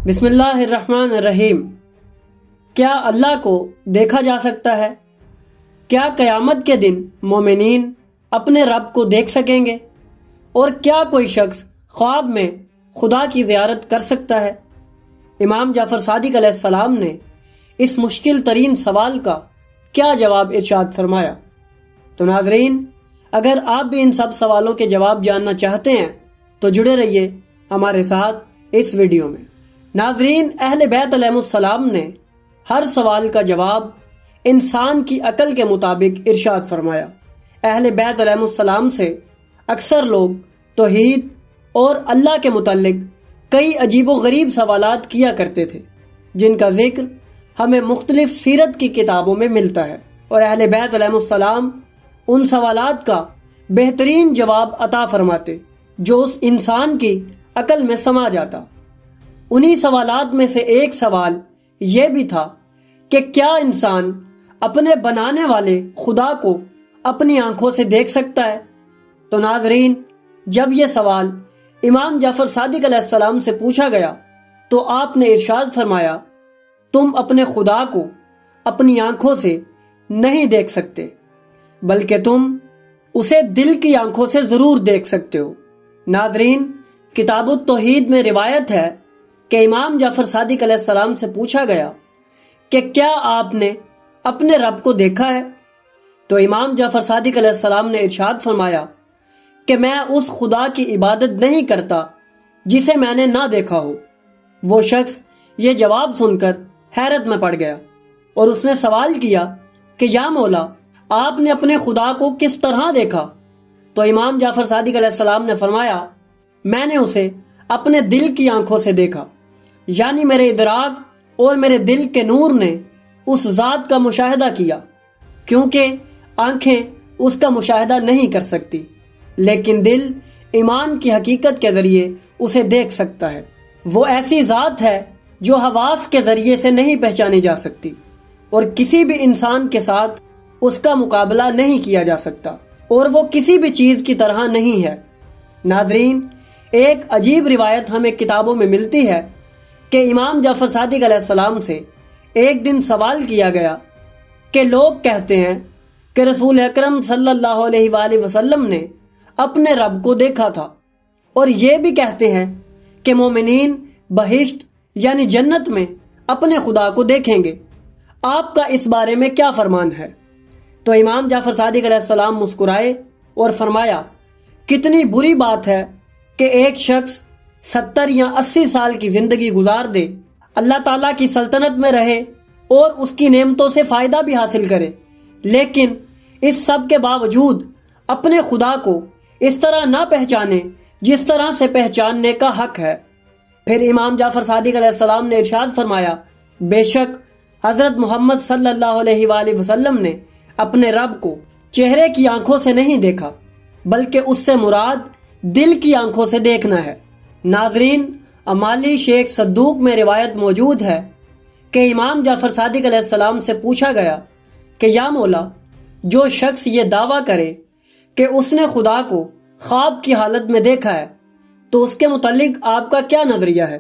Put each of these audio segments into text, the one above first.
بسم اللہ الرحمن الرحیم۔ کیا اللہ کو دیکھا جا سکتا ہے؟ کیا قیامت کے دن مومنین اپنے رب کو دیکھ سکیں گے؟ اور کیا کوئی شخص خواب میں خدا کی زیارت کر سکتا ہے؟ امام جعفر صادق علیہ السلام نے اس مشکل ترین سوال کا کیا جواب ارشاد فرمایا؟ تو ناظرین، اگر آپ بھی ان سب سوالوں کے جواب جاننا چاہتے ہیں تو جڑے رہیے ہمارے ساتھ اس ویڈیو میں۔ ناظرین، اہل بیت علیہ السلام نے ہر سوال کا جواب انسان کی عقل کے مطابق ارشاد فرمایا۔ اہل بیت علیہ السلام سے اکثر لوگ توحید اور اللہ کے متعلق کئی عجیب و غریب سوالات کیا کرتے تھے، جن کا ذکر ہمیں مختلف سیرت کی کتابوں میں ملتا ہے، اور اہل بیت علیہ السلام ان سوالات کا بہترین جواب عطا فرماتے جو اس انسان کی عقل میں سما جاتا۔ انہی سوالات میں سے ایک سوال یہ بھی تھا کہ کیا انسان اپنے بنانے والے خدا کو اپنی آنکھوں سے دیکھ سکتا ہے؟ تو ناظرین، جب یہ سوال امام جعفر صادق علیہ السلام سے پوچھا گیا تو آپ نے ارشاد فرمایا، تم اپنے خدا کو اپنی آنکھوں سے نہیں دیکھ سکتے، بلکہ تم اسے دل کی آنکھوں سے ضرور دیکھ سکتے ہو۔ ناظرین، کتاب التوحید میں روایت ہے کہ امام جعفر صادق علیہ السلام سے پوچھا گیا کہ کیا آپ نے اپنے رب کو دیکھا ہے؟ تو امام جعفر صادق علیہ السلام نے ارشاد فرمایا کہ میں اس خدا کی عبادت نہیں کرتا جسے میں نے نہ دیکھا ہو۔ وہ شخص یہ جواب سن کر حیرت میں پڑ گیا اور اس نے سوال کیا کہ یا مولا، آپ نے اپنے خدا کو کس طرح دیکھا؟ تو امام جعفر صادق علیہ السلام نے فرمایا، میں نے اسے اپنے دل کی آنکھوں سے دیکھا، یعنی میرے ادراک اور میرے دل کے نور نے اس ذات کا مشاہدہ کیا، کیونکہ آنکھیں اس کا مشاہدہ نہیں کر سکتی، لیکن دل ایمان کی حقیقت کے ذریعے اسے دیکھ سکتا ہے۔ وہ ایسی ذات ہے جو حواس کے ذریعے سے نہیں پہچانی جا سکتی، اور کسی بھی انسان کے ساتھ اس کا مقابلہ نہیں کیا جا سکتا، اور وہ کسی بھی چیز کی طرح نہیں ہے۔ ناظرین، ایک عجیب روایت ہمیں کتابوں میں ملتی ہے کہ امام جعفر صادق علیہ السلام سے ایک دن سوال کیا گیا کہ لوگ کہتے ہیں کہ رسول اکرم صلی اللہ علیہ وآلہ وسلم نے اپنے رب کو دیکھا تھا، اور یہ بھی کہتے ہیں کہ مومنین بہشت یعنی جنت میں اپنے خدا کو دیکھیں گے، آپ کا اس بارے میں کیا فرمان ہے؟ تو امام جعفر صادق علیہ السلام مسکرائے اور فرمایا، کتنی بری بات ہے کہ ایک شخص 70 یا 80 سال کی زندگی گزار دے، اللہ تعالیٰ کی سلطنت میں رہے اور اس کی نعمتوں سے فائدہ بھی حاصل کرے، لیکن اس سب کے باوجود اپنے خدا کو اس طرح نہ پہچانے جس طرح سے پہچاننے کا حق ہے۔ پھر امام جعفر صادق علیہ السلام نے ارشاد فرمایا، بے شک حضرت محمد صلی اللہ علیہ وآلہ وسلم نے اپنے رب کو چہرے کی آنکھوں سے نہیں دیکھا، بلکہ اس سے مراد دل کی آنکھوں سے دیکھنا ہے۔ ناظرین، امالی شیخ صدوق میں روایت موجود ہے کہ امام جعفر صادق علیہ السلام سے پوچھا گیا کہ یا مولا، جو شخص یہ دعویٰ کرے کہ اس نے خدا کو خواب کی حالت میں دیکھا ہے تو اس کے متعلق آپ کا کیا نظریہ ہے؟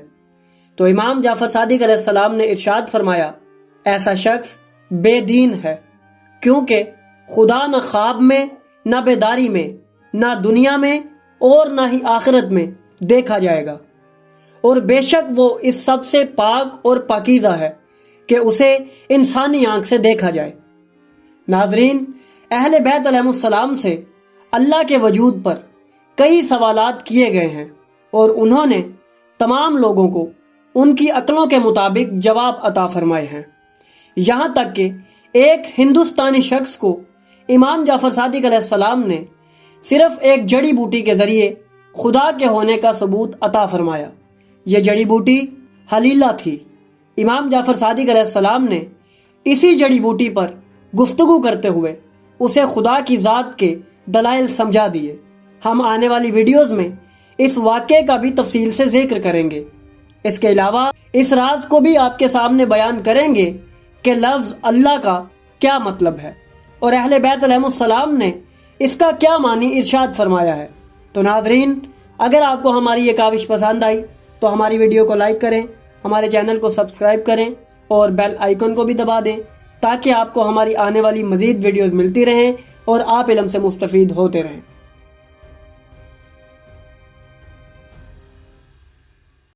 تو امام جعفر صادق علیہ السلام نے ارشاد فرمایا، ایسا شخص بے دین ہے، کیونکہ خدا نہ خواب میں، نہ بیداری میں، نہ دنیا میں اور نہ ہی آخرت میں دیکھا جائے گا، اور بے شک وہ اس سب سے پاک اور پاکیزہ ہے کہ اسے انسانی آنکھ سے دیکھا جائے۔ ناظرین، اہل بیت علیہ السلام سے اللہ کے وجود پر کئی سوالات کیے گئے ہیں، اور انہوں نے تمام لوگوں کو ان کی عقلوں کے مطابق جواب عطا فرمائے ہیں، یہاں تک کہ ایک ہندوستانی شخص کو امام جعفر صادق علیہ السلام نے صرف ایک جڑی بوٹی کے ذریعے خدا کے ہونے کا ثبوت عطا فرمایا۔ یہ جڑی بوٹی حلیلہ تھی۔ امام جعفر صادق علیہ السلام نے اسی جڑی بوٹی پر گفتگو کرتے ہوئے اسے خدا کی ذات کے دلائل سمجھا دیے۔ ہم آنے والی ویڈیوز میں اس واقعے کا بھی تفصیل سے ذکر کریں گے۔ اس کے علاوہ اس راز کو بھی آپ کے سامنے بیان کریں گے کہ لفظ اللہ کا کیا مطلب ہے، اور اہل بیت علیہ السلام نے اس کا کیا معنی ارشاد فرمایا ہے۔ تو ناظرین، اگر آپ کو ہماری یہ کاوش پسند آئی تو ہماری ویڈیو کو لائک کریں، ہمارے چینل کو سبسکرائب کریں اور بیل آئیکن کو بھی دبا دیں تاکہ آپ کو ہماری آنے والی مزید ویڈیوز ملتی رہیں اور آپ علم سے مستفید ہوتے رہیں۔